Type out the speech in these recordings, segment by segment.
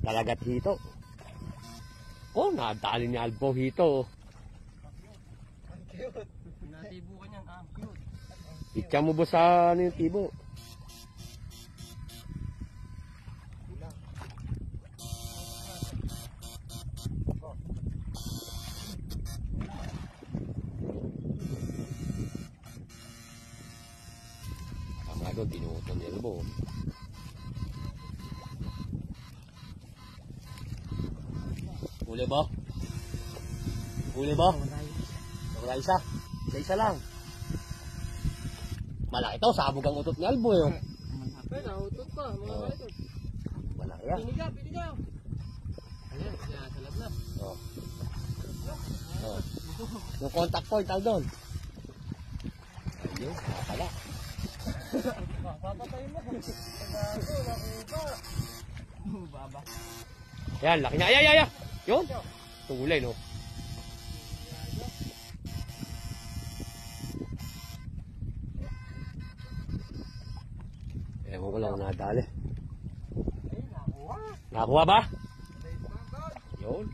Dalagat hito. Oh, nadali ni Albo hito. Natibo ka niyan, cute. Itcha mo ba sa ano yung tibo? Tama doon, tinuto ni Albo. Huli ba? Huli ba? Wala isa. Isa lang. Malaki to, sabog ang utot ni Albo yun. Ay, nautot pa, mga kaitot. Malaki yan. Piniga. Ayan, sinasalat na. Oh. Oh. Yung contact point, doon. Ayun, nakakala. Papatay mo. Bago, nakita. Baba. Yan, laki niya. Ay. Yun. Tulay, no? Ewan ko lang nadali. Ay, nakuha. Nakakuha ba? Yun.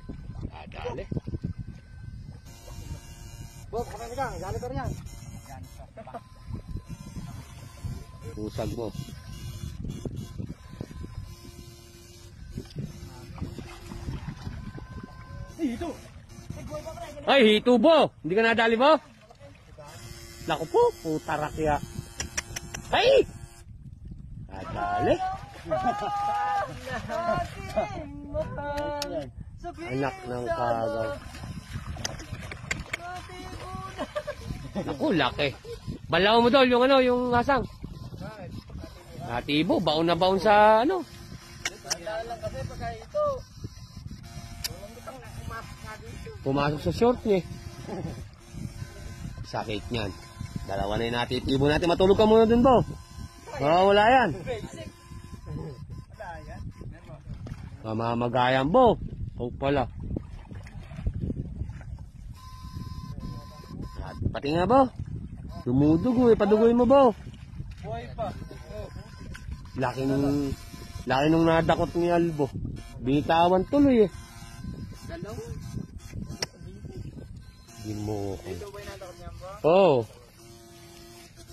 Nadali. Bob, kami ka. Galit ka riyan. Pusag mo. Dito. Ay, hito bo! Hindi ka nadali mo? Naku po, puta rakya. Ay! Nadali. Anak ng kagaw. Naku, laki. Balaw mo dol, yung ano, yung asang. Natibo, baon na baon sa ano. Tandaan lang kasi pagka ito. Pumasok sa short niya. Sakit niyan. Dalawa na yung natitibo natin. Matulog ka muna dun, Bo. Wala yan. Basic. Wala yan. Mamamagayan, Bo. O pala. Pati nga, Bo. Dumudugo eh. Padugoy mo, Bo. Buhay pa. Laki nung nadakot ni Albo. Binitawan tuloy eh. Dalaw. Hindi mo ko. Ito ba yung natakot niyan ba? Oo.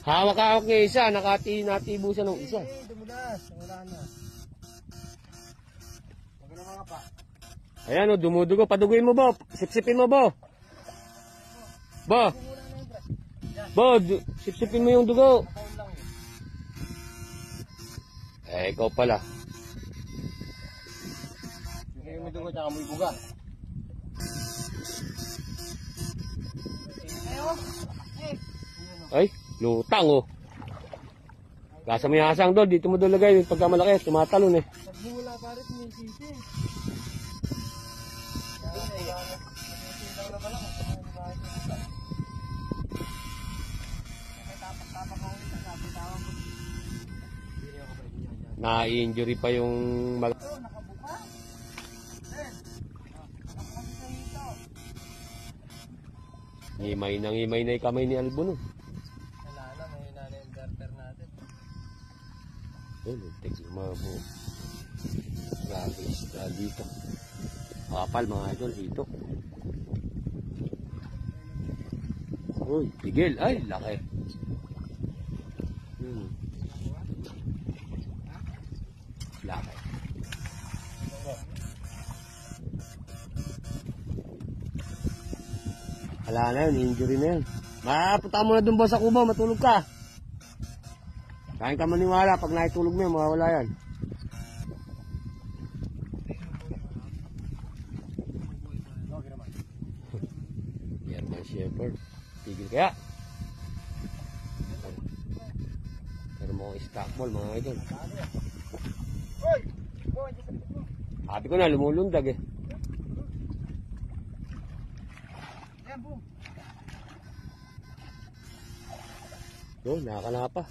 Hawak-hawak niya isa. Natibo siya ng isa. Dumulas. Wala na. Huwag na mga pa. Ayan o, dumudugo. Padugoy mo, Bo. Sipsipin mo, Bo. Bo. Bo, sipsipin mo yung dugo. Nakaon lang yun. Ikaw pala. Hindi mo dugo tsaka may buga. Ay, lutang oh. Gasa mo yung asang doon. Dito mo doon lagay. Pagka malaki, tumatalon eh. Pagmula parit may sisi. Na-injury pa yung ngimay na yung kamay ni Albo no. Wala na, may nana-inverter natin. Oh, luntik na mga po. Grabe isda dito. Kapal mga idol dito. Uy, tigil. Ay, laki. Laki. Wala na yun, injury na yun. Mapunta mo na dun ba sa kubo, matulog ka. Kain ka maniwala, pag naitulog mo yun, mawawala yan. German Shepherd. Tigil kaya. Pero mga stock ball, mga idol. Sabi ko na, lumulundag eh. Doon, nakakanapa.